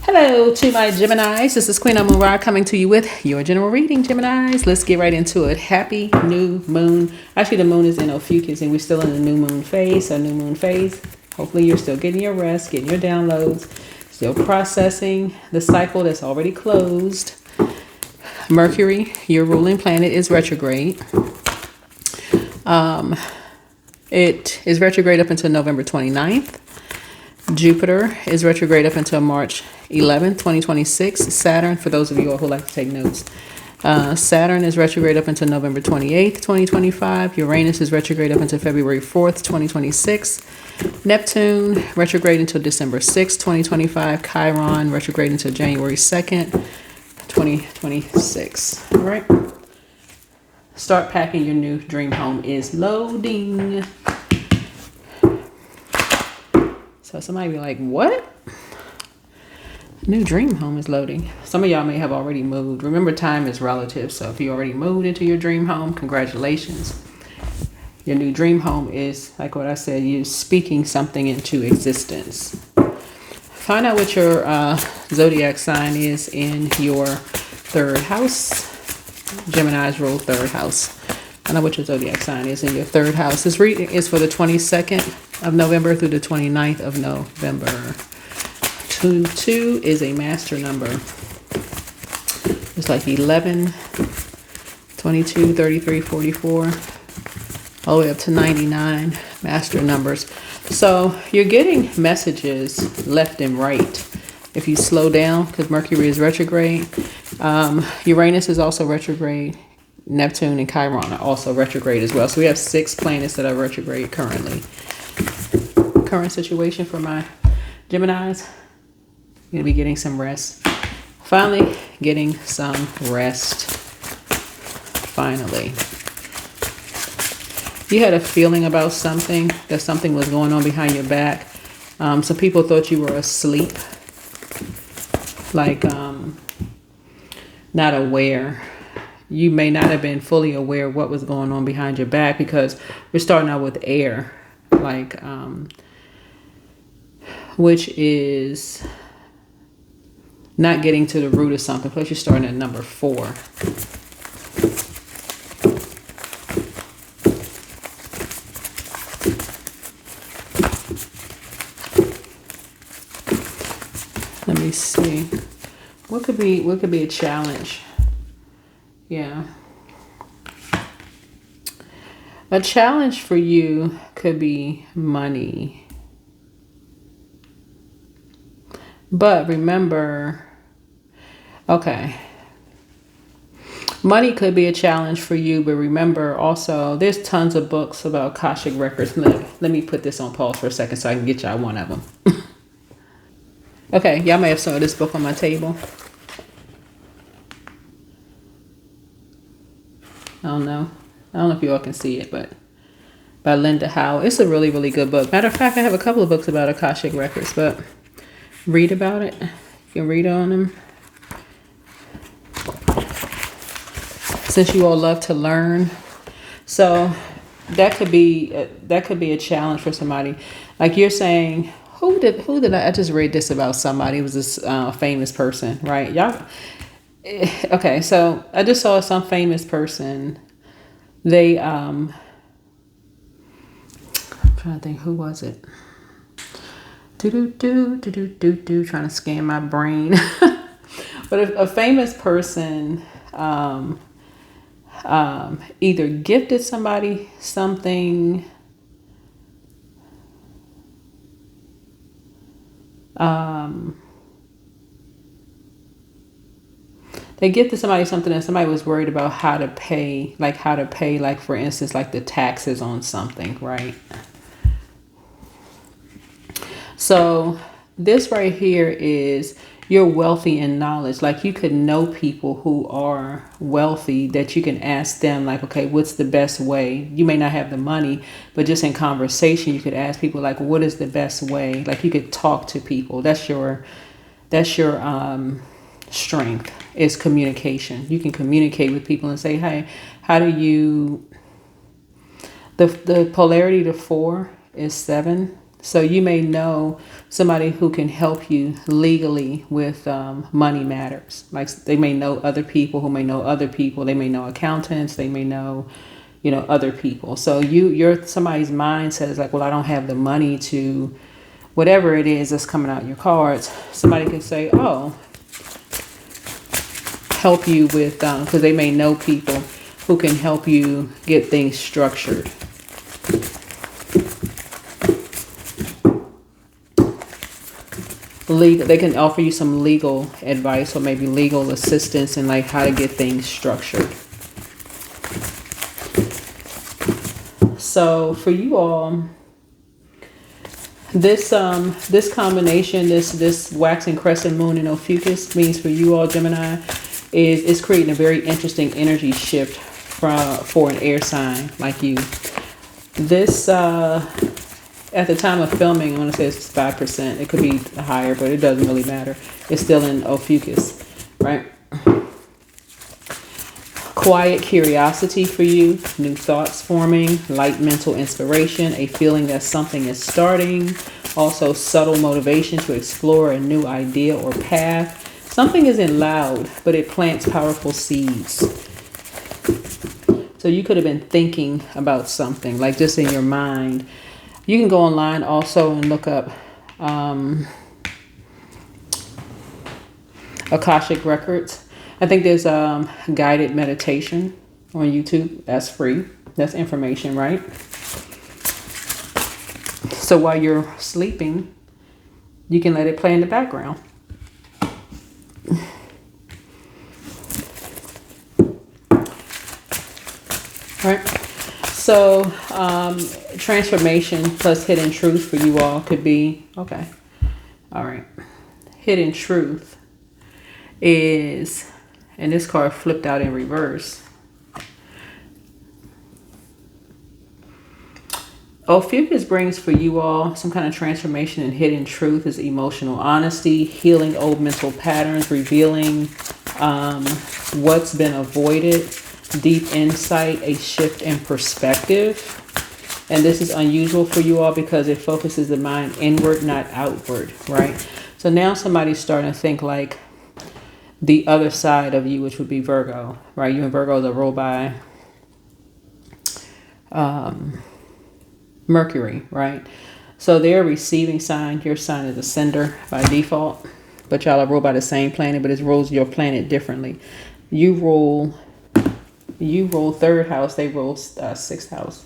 Hello to my Geminis. This is Queen Amura coming to you with your general reading, Geminis. Let's get right into it. Happy new moon. Actually, the moon is in Ophiuchus and we're still in the new moon phase. Hopefully you're still getting your rest, getting your downloads, still processing the cycle that's already closed. Mercury, your ruling planet, is retrograde. It is retrograde up until November 29th. Jupiter is retrograde up until March 11th, 2026. Saturn, for those of you all who like to take notes, Saturn is retrograde up until November 28th, 2025. Uranus is retrograde up until February 4th, 2026. Neptune, retrograde until December 6th, 2025. Chiron, retrograde until January 2nd, 2026. All right. Start packing your new dream home is loading. So somebody be like, what? New dream home is loading. Some of y'all may have already moved. Remember, time is relative. So if you already moved into your dream home, congratulations. Your new dream home is, like what I said, you speaking something into existence. Find out what your zodiac sign is in your third house. Gemini's rule third house. Find out what your zodiac sign is in your third house. This reading is for the 22nd of November through the 29th of November. 2 is a master number. It's like 11, 22, 33, 44, all the way up to 99 master numbers. So you're getting messages left and right. If you slow down, because Mercury is retrograde, Uranus is also retrograde. Neptune and Chiron are also retrograde as well. So we have 6 planets that are retrograde currently. Current situation for my Geminis, you're gonna be getting some rest. Finally getting some rest. Finally. You had a feeling about something, that something was going on behind your back. Some people thought you were asleep, like not aware. You may not have been fully aware of what was going on behind your back, because we're starting out with air, like which is not getting to the root of something. Plus you're starting at number 4. Let me see. What could be a challenge? Yeah. A challenge for you could be money. But remember, okay, money could be a challenge for you, but remember also, there's tons of books about Akashic records. Let me put this on pause for a second so I can get y'all one of them. Okay, y'all may have saw this book on my table. I don't know if you all can see it, but by Linda Howe. It's a really, really good book. Matter of fact, I have a couple of books about Akashic records, but read about it. You can read on them. Since you all love to learn. So that could be a challenge for somebody. Like you're saying, who did I just read this about somebody? It was this famous person, right? Y'all. Okay, so I just saw some famous person. They I'm trying to think, who was it? Trying to scan my brain. But a famous person either gifted somebody something, they gifted somebody something and somebody was worried about how to pay, like for instance, like the taxes on something, right? So this right here is you're wealthy in knowledge. Like you could know people who are wealthy that you can ask them, like, okay, what's the best way? You may not have the money, but just in conversation, you could ask people like, what is the best way? Like you could talk to people. That's your strength, is communication. You can communicate with people and say, hey, how do you, the polarity to 4 is 7. So you may know somebody who can help you legally with money matters. Like they may know other people who may know other people. They may know accountants. They may know, other people. So you're somebody's mindset is like, well, I don't have the money to whatever it is that's coming out in your cards. Somebody can say, oh, help you with, because they may know people who can help you get things structured. They can offer you some legal advice or maybe legal assistance in like how to get things structured. So for you all, this combination, this waxing crescent moon and Ophiuchus means for you all, Gemini, is creating a very interesting energy shift for an air sign like you. This at the time of filming, I want to say it's 5%. It could be higher, but it doesn't really matter. It's still in Ophiuchus, right? Quiet curiosity for you, new thoughts forming, light mental inspiration, a feeling that something is starting. Also subtle motivation to explore a new idea or path. Something isn't loud, but it plants powerful seeds. So you could have been thinking about something, like just in your mind. You can go online also and look up Akashic Records. I think there's guided meditation on YouTube. That's free. That's information, right? So while you're sleeping, you can let it play in the background. Right. So transformation plus hidden truth for you all could be, okay. All right. Hidden truth is, and this card flipped out in reverse. Ophiuchus brings for you all some kind of transformation, and hidden truth is emotional honesty, healing old mental patterns, revealing what's been avoided, deep insight, a shift in perspective. And this is unusual for you all because it focuses the mind inward, not outward, right? So now somebody's starting to think like the other side of you, which would be Virgo, right? You and Virgo are ruled by Mercury, right? So they're a receiving sign. Your sign is a sender by default, but y'all are ruled by the same planet, but it rules your planet differently. You rule third house, they rule sixth house.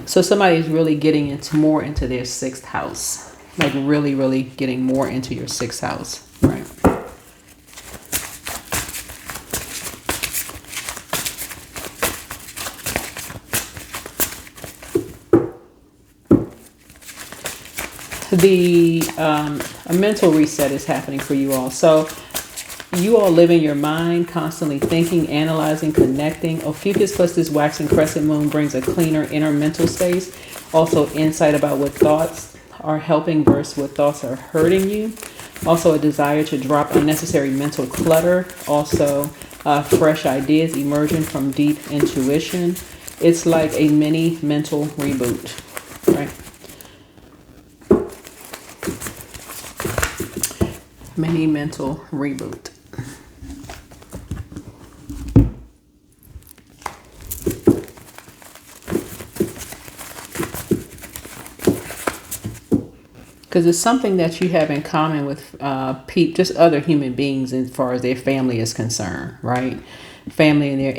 So somebody's really getting more into their sixth house, like really, really getting more into your sixth house, right? A mental reset is happening for you all. So you all live in your mind, constantly thinking, analyzing, connecting. Ophiuchus plus this waxing crescent moon brings a cleaner inner mental space. Also insight about what thoughts are helping versus what thoughts are hurting you. Also a desire to drop unnecessary mental clutter. Also fresh ideas emerging from deep intuition. It's like a mini mental reboot, right? Mini mental reboot. Because it's something that you have in common with just other human beings as far as their family is concerned, right? Family and their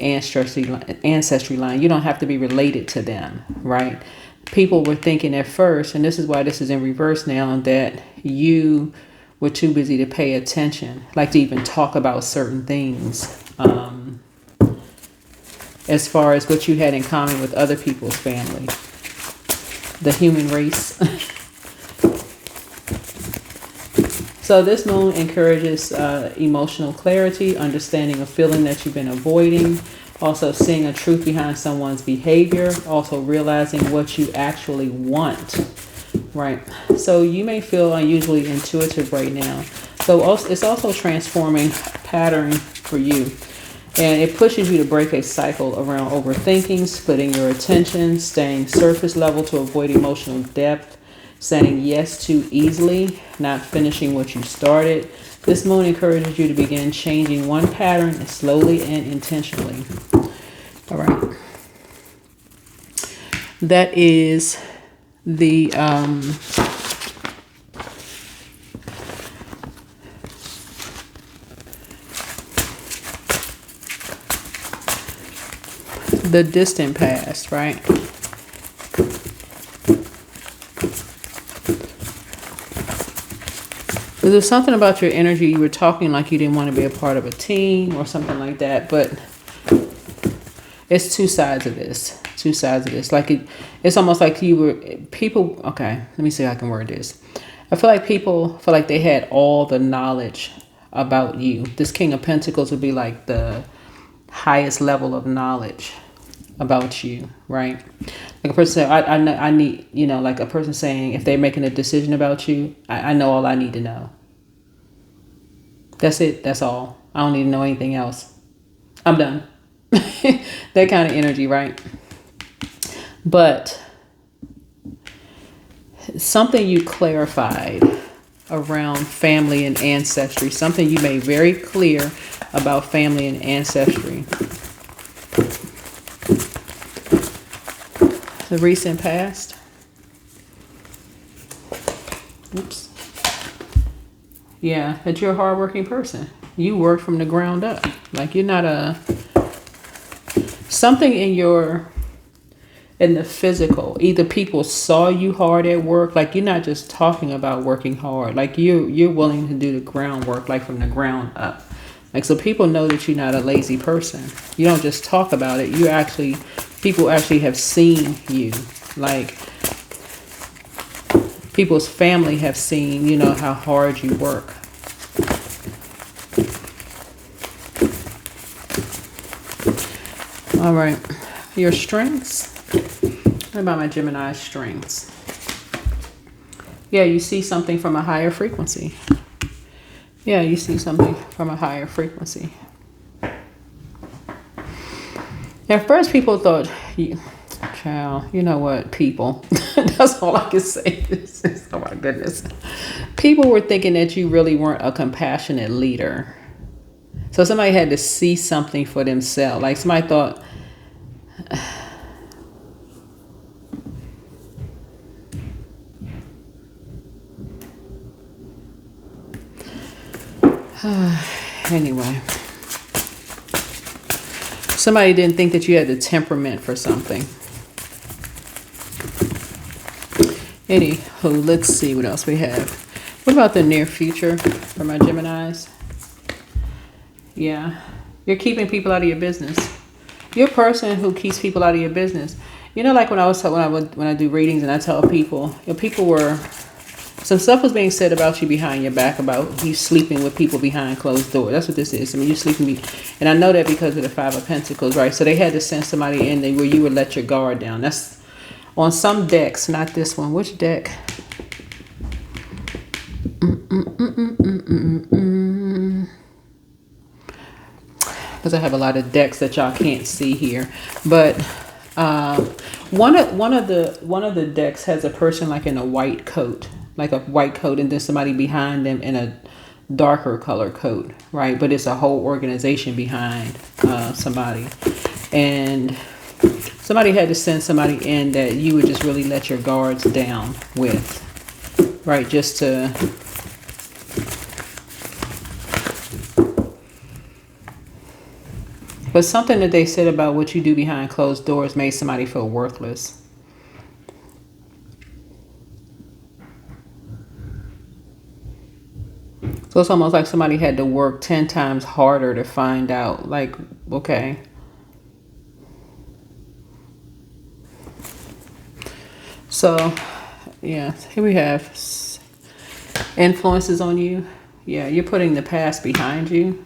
ancestry line. You don't have to be related to them, right? People were thinking at first, and this is why this is in reverse now, that you were too busy to pay attention, like to even talk about certain things, as far as what you had in common with other people's family, the human race. So this moon encourages emotional clarity, understanding a feeling that you've been avoiding, also seeing a truth behind someone's behavior, also realizing what you actually want. Right. So you may feel unusually intuitive right now. So it's also transforming pattern for you. And it pushes you to break a cycle around overthinking, splitting your attention, staying surface level to avoid emotional depth, saying yes too easily, not finishing what you started. This moon encourages you to begin changing one pattern slowly and intentionally. All right. That is the distant past, right? There's something about your energy. You were talking like you didn't want to be a part of a team or something like that, but it's two sides of this. Two sides of this. Like it's almost like you were people. Okay, let me see how I can word this. I feel like people feel like they had all the knowledge about you. This King of Pentacles would be like the highest level of knowledge about you, right? Like a person saying, I need, like a person saying, if they're making a decision about you, I know all I need to know. That's it. That's all. I don't need to know anything else. I'm done. That kind of energy, right? But something you clarified around family and ancestry, something you made very clear about family and ancestry. The recent past. Oops. Yeah, that you're a hardworking person. You work from the ground up. Like you're not something in the physical. Either people saw you hard at work. Like you're not just talking about working hard. Like you're willing to do the groundwork, like from the ground up. Like, so people know that you're not a lazy person. You don't just talk about it. People actually have seen you. Like, people's family have seen, how hard you work. All right. Your strengths. What about my Gemini strengths? Yeah, you see something from a higher frequency. Yeah, you see something from a higher frequency. At first, people thought, child, you know what, people. That's all I can say. Oh my goodness. People were thinking that you really weren't a compassionate leader. So somebody had to see something for themselves. Like somebody thought, anyway. Somebody didn't think that you had the temperament for something. Anywho, let's see what else we have. What about the near future for my Geminis? Yeah, you're keeping people out of your business. You're a person who keeps people out of your business. Like when I do readings and I tell people, some stuff was being said about you behind your back about you sleeping with people behind closed doors. That's what this is. I mean, you sleeping, and I know that because of the Five of Pentacles, right? So they had to send somebody in there where you would let your guard down. That's on some decks, not this one. Which deck? Because I have a lot of decks that y'all can't see here, but one of the decks has a person like in a white coat. Like a white coat, and then somebody behind them in a darker color coat, right? But it's a whole organization behind somebody. And somebody had to send somebody in that you would just really let your guards down with, right? Just to... But something that they said about what you do behind closed doors made somebody feel worthless. So it's almost like somebody had to work 10 times harder to find out, like, okay. So, yeah, here we have influences on you. Yeah, you're putting the past behind you.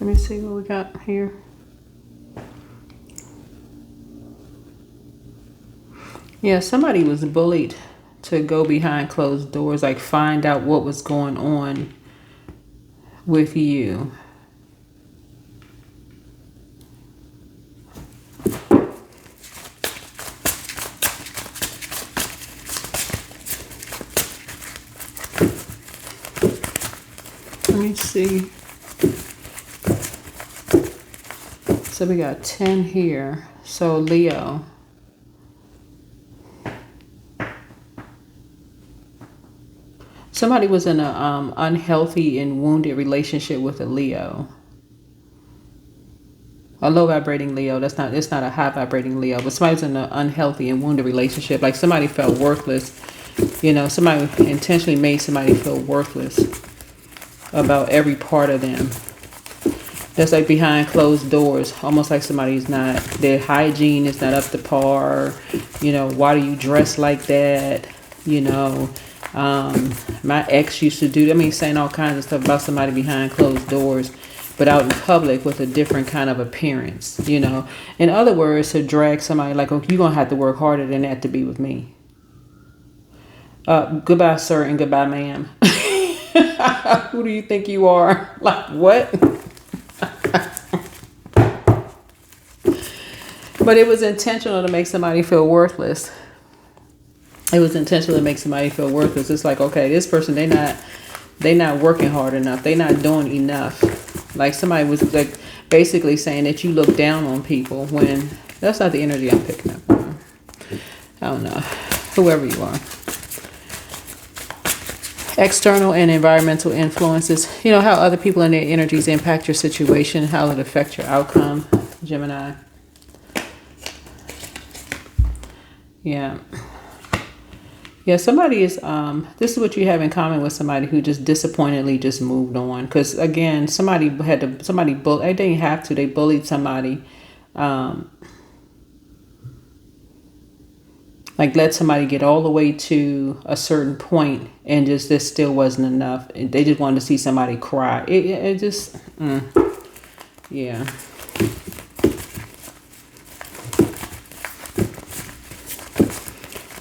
Let me see what we got here. Yeah, somebody was bullied to go behind closed doors, like find out what was going on with you. Let me see. So we got 10 here. So Leo. Somebody was in a unhealthy and wounded relationship with a Leo. A low vibrating Leo. It's not a high vibrating Leo, but somebody's in an unhealthy and wounded relationship. Like somebody felt worthless. You know, somebody intentionally made somebody feel worthless about every part of them. That's like behind closed doors, almost like somebody's not, their hygiene is not up to par. You know, why do you dress like that? You know, my ex used to do, saying all kinds of stuff about somebody behind closed doors, but out in public with a different kind of appearance, you know. In other words, to drag somebody like, oh, you're going to have to work harder than that to be with me. Goodbye, sir, and goodbye, ma'am. Who do you think you are? Like, what? But it was intentional to make somebody feel worthless. It was intentional to make somebody feel worthless. It's like, okay, this person, they not working hard enough. They not doing enough. Like somebody was like basically saying that you look down on people when that's not the energy I'm picking up on. I don't know. Whoever you are. External and environmental influences. You know, how other people and their energies impact your situation, how it affects your outcome, Gemini. Yeah. Yeah, somebody is, this is what you have in common with somebody who just disappointedly just moved on. Because, again, they didn't have to, they bullied somebody. Like let somebody get all the way to a certain point and just this still wasn't enough. They just wanted to see somebody cry. It just, yeah.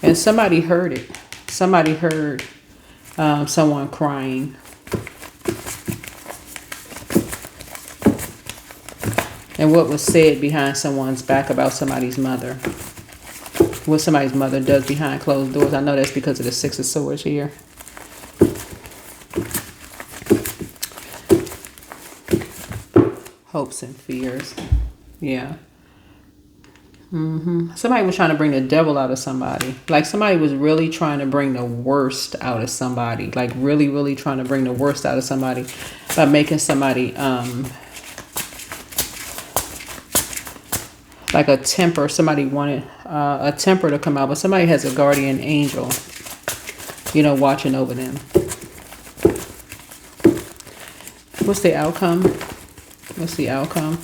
And somebody heard it. Somebody heard someone crying. And what was said behind someone's back about somebody's mother. What somebody's mother does behind closed doors. I know that's because of the Six of Swords here. Hopes and fears. Yeah. Somebody was trying to bring the devil out of somebody. Like somebody was really trying to bring the worst out of somebody. Like really, really trying to bring the worst out of somebody by making somebody like a temper. Somebody wanted a temper to come out, but somebody has a guardian angel, you know, watching over them. What's the outcome? What's the outcome?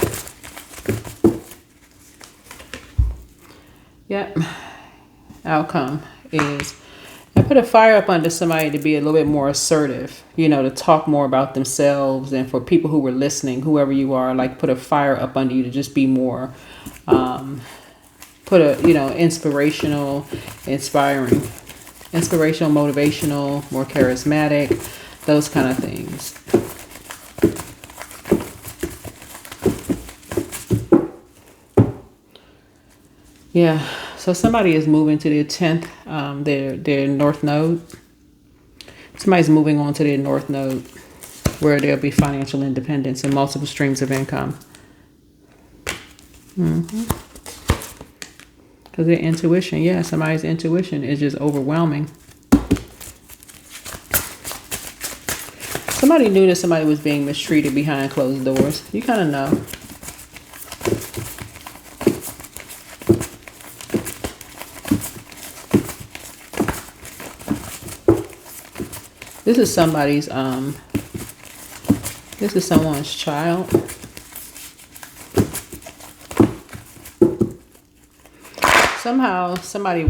Yep. Outcome is I put a fire up under somebody to be a little bit more assertive, you know, to talk more about themselves, and for people who were listening, whoever you are, like put a fire up under you to just be more, put a, you know, inspirational, motivational, more charismatic, those kind of things. Yeah, so somebody is moving to their 10th, their north node. Somebody's moving on to their north node where there'll be financial independence and multiple streams of income. Because their intuition, yeah, somebody's intuition is just overwhelming. Somebody knew that somebody was being mistreated behind closed doors. You kind of know. This is somebody's, this is someone's child. Somehow somebody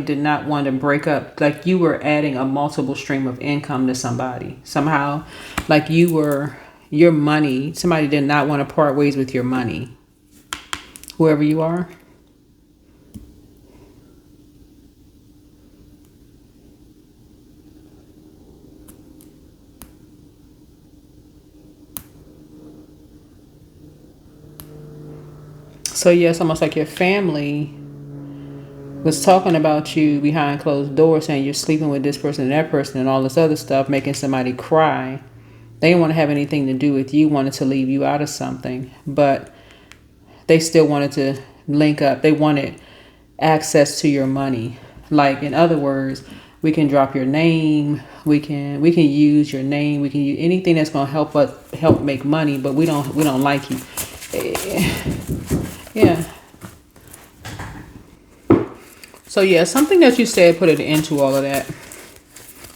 did not want to break up. Like you were adding a multiple stream of income to somebody. Somehow, like your money, somebody did not want to part ways with your money. Whoever you are. So yeah, it's almost like your family was talking about you behind closed doors, saying you're sleeping with this person and that person and all this other stuff, making somebody cry. They didn't want to have anything to do with you, wanted to leave you out of something, but they still wanted to link up. They wanted access to your money. Like, in other words, we can drop your name, we can use your name, we can use anything that's going to help make money, but we don't like you. Yeah. So yeah, something that you said put it into all of that.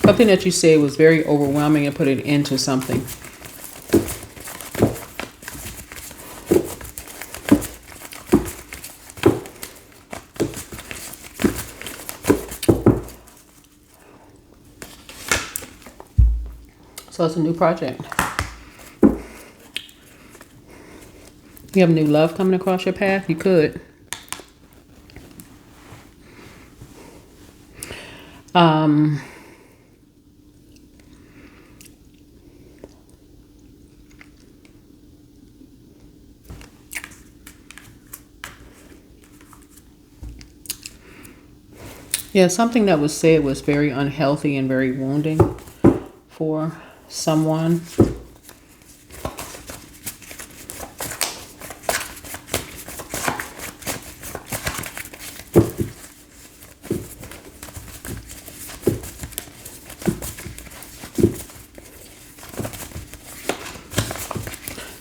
Something that you said was very overwhelming and put it into something. So it's a new project. You have new love coming across your path? You could. Yeah, something that was said was very unhealthy and very wounding for someone.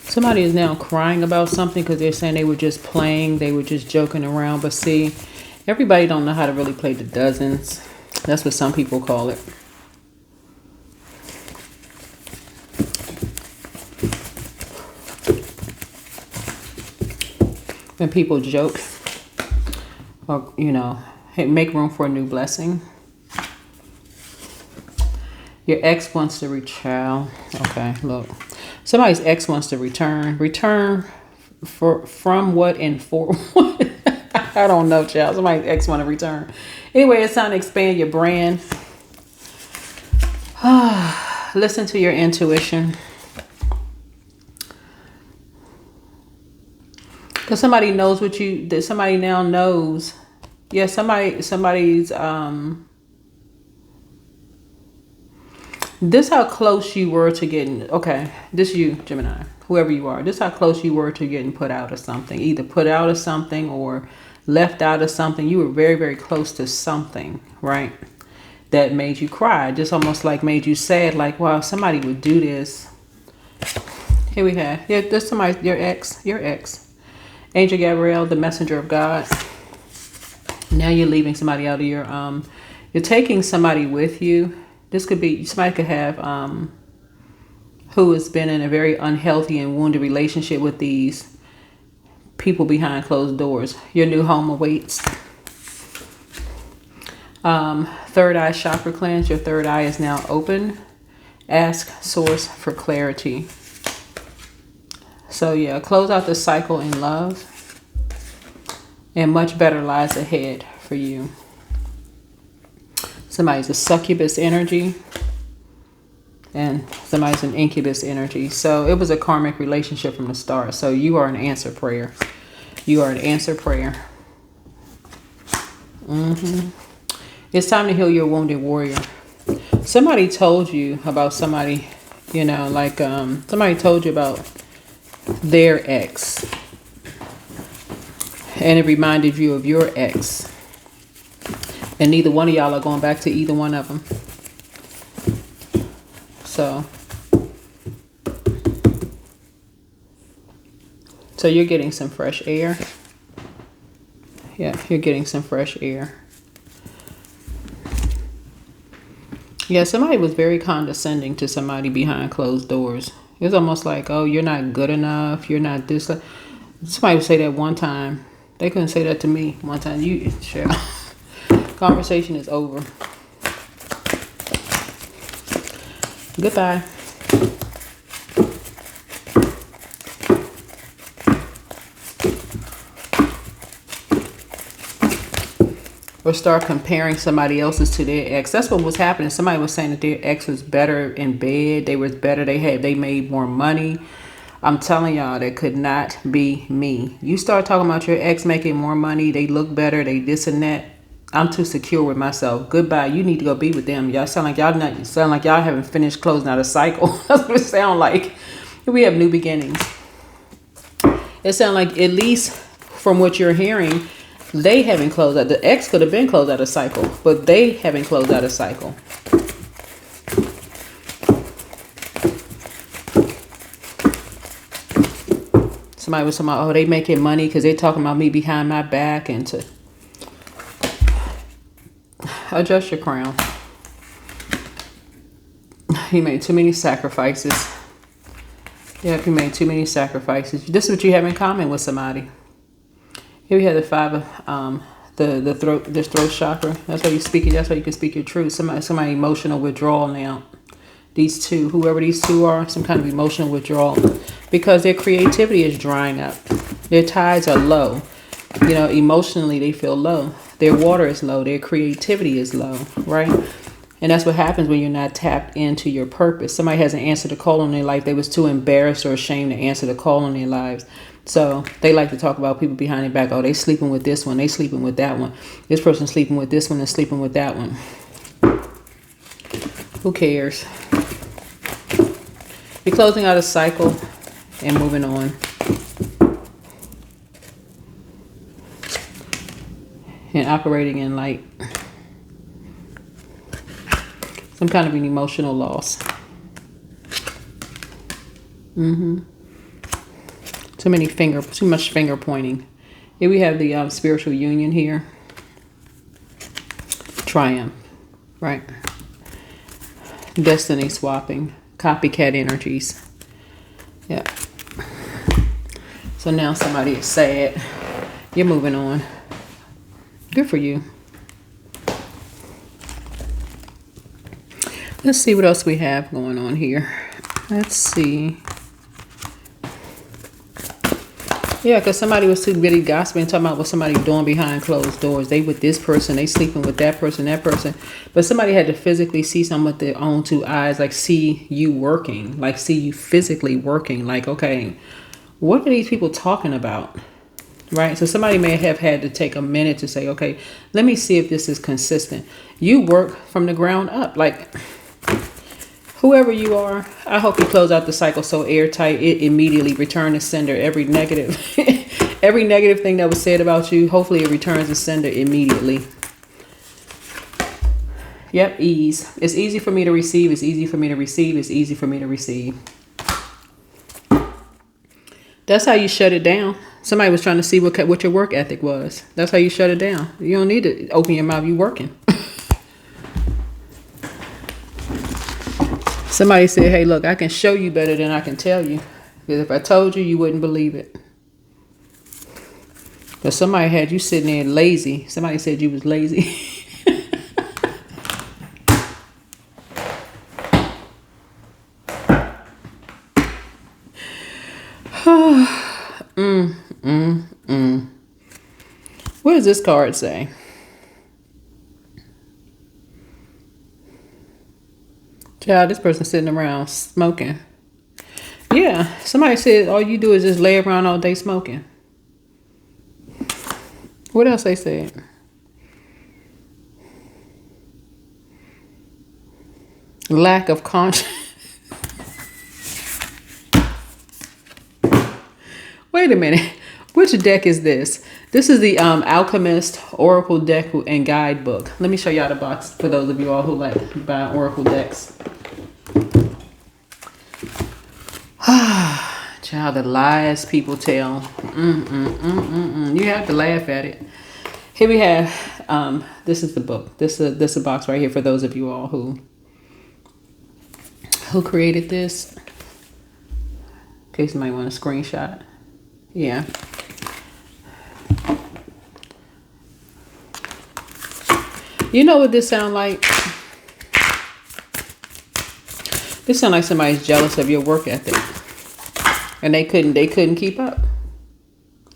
Somebody is now crying about something because they're saying they were just playing, they were just joking around. But see, everybody don't know how to really play the dozens. That's what some people call it. When people joke or, hey, make room for a new blessing. Your ex wants to reach out. Okay, look. Somebody's ex wants to return. Return from what and for what? I don't know, child. Somebody's ex want to return. Anyway, it's time to expand your brand. Listen to your intuition. Because somebody knows that somebody now knows. Yeah, somebody's, this how close you were to getting, okay, this you, Gemini, whoever you are, this how close you were to getting put out of something. Either put out of something or left out of something. You were very, very close to something, right? That made you cry. Just almost like made you sad, like, wow, somebody would do this. Here we have, yeah, there's somebody, your ex. Angel Gabrielle, the messenger of God. Now you're leaving somebody out of your, you're taking somebody with you. This could be, somebody could have, who has been in a very unhealthy and wounded relationship with these people behind closed doors. Your new home awaits. Third eye chakra cleanse. Your third eye is now open. Ask source for clarity. So yeah, close out the cycle in love. And much better lies ahead for you. Somebody's a succubus energy. And somebody's an incubus energy. So it was a karmic relationship from the start. So you are an answer prayer. You are an answer prayer. It's time to heal your wounded warrior. Somebody told you about somebody, somebody told you about their ex. And it reminded you of your ex. And neither one of y'all are going back to either one of them. So you're getting some fresh air. Yeah, you're getting some fresh air. Yeah, somebody was very condescending to somebody behind closed doors. It was almost like, oh, you're not good enough. You're not this. Somebody would say that one time. They couldn't say that to me one time. Conversation is over. Goodbye. Or start comparing somebody else's to their ex. That's what was happening. Somebody was saying that their ex was better in bed. They was better. They made more money. I'm telling y'all, that could not be me. You start talking about your ex making more money, they look better, they this and that. I'm too secure with myself. Goodbye. You need to go be with them. Y'all sound like y'all haven't finished closing out a cycle. That's what it sound like. We have new beginnings. It sounds like, at least from what you're hearing, they haven't closed out. The ex could have been closed out a cycle, but they haven't closed out a cycle. Somebody was talking about, oh, they making money because they talking about me behind my back, and to adjust your crown. You made too many sacrifices. Yep, you made too many sacrifices. This is what you have in common with somebody. Here we have the 5 of the throat chakra. That's why you speak it. That's why you can speak your truth. Somebody emotional withdrawal now. These two, whoever these two are, some kind of emotional withdrawal, because their creativity is drying up. Their tides are low. You know, emotionally they feel low. Their water is low. Their creativity is low, right? And that's what happens when you're not tapped into your purpose. Somebody hasn't answered the call on their life. They was too embarrassed or ashamed to answer the call on their lives. So they like to talk about people behind their back. Oh, they sleeping with this one. They sleeping with that one. This person sleeping with this one and sleeping with that one. Who cares? We're closing out a cycle and moving on. And operating in like some kind of an emotional loss. Too much finger pointing. Here we have the spiritual union here. Triumph, right? Destiny swapping, copycat energies. Yeah. So now somebody is sad. You're moving on. Good for you. Let's see what else we have going on here. Let's see. Yeah, because somebody was too busy gossiping, talking about what somebody doing behind closed doors. They with this person, they sleeping with that person. But somebody had to physically see something with their own 2 eyes, like see you working, like see you physically working. Like, okay, what are these people talking about? Right? So somebody may have had to take a minute to say, okay, let me see if this is consistent. You work from the ground up. Like, whoever you are, I hope you close out the cycle so airtight it immediately return to sender. Every negative thing that was said about you, hopefully it returns to sender immediately. Yep, ease. It's easy for me to receive. It's easy for me to receive. It's easy for me to receive. That's how you shut it down. Somebody was trying to see what your work ethic was. That's how you shut it down. You don't need to open your mouth. You working. Somebody said, hey, look, I can show you better than I can tell you. Because if I told you, you wouldn't believe it. But somebody had you sitting there lazy. Somebody said you was lazy. What does this card say? Child, this person sitting around smoking. Yeah, somebody said all you do is just lay around all day smoking. What else they said? Lack of conscience. Wait a minute. Which deck is this? This is the Alchemist Oracle deck and guidebook. Let me show y'all the box for those of you all who like buy Oracle decks. Child, the lies people tell. You have to laugh at it. Here we have, this is the book. This is a box right here for those of you all who created this. In case somebody want a screenshot. Yeah. You know what this sound like? This sound like somebody's jealous of your work ethic. And they couldn't keep up.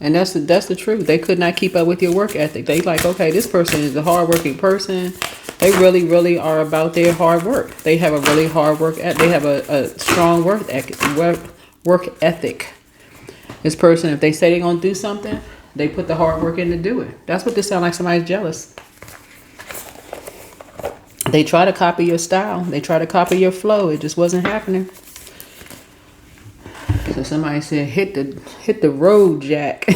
And that's the truth. They could not keep up with your work ethic. They like, okay, this person is a hardworking person. They really, really are about their hard work. They have a really hard work ethic. They have a strong work work ethic. This person, if they say they're going to do something, they put the hard work in to do it. That's what this sounds like. Somebody's jealous. They try to copy your style. They try to copy your flow. It just wasn't happening. So somebody said, hit the road, Jack.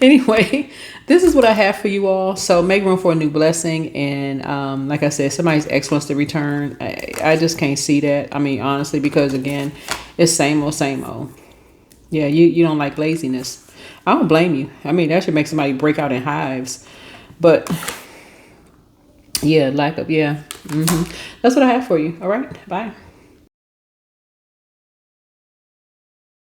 Anyway, this is what I have for you all. So make room for a new blessing. And like I said, somebody's ex wants to return. I just can't see that. I mean, honestly, because again, it's same old, same old. Yeah, you don't like laziness. I don't blame you. I mean, that should make somebody break out in hives. But yeah, lack of, yeah. That's what I have for you. All right, bye.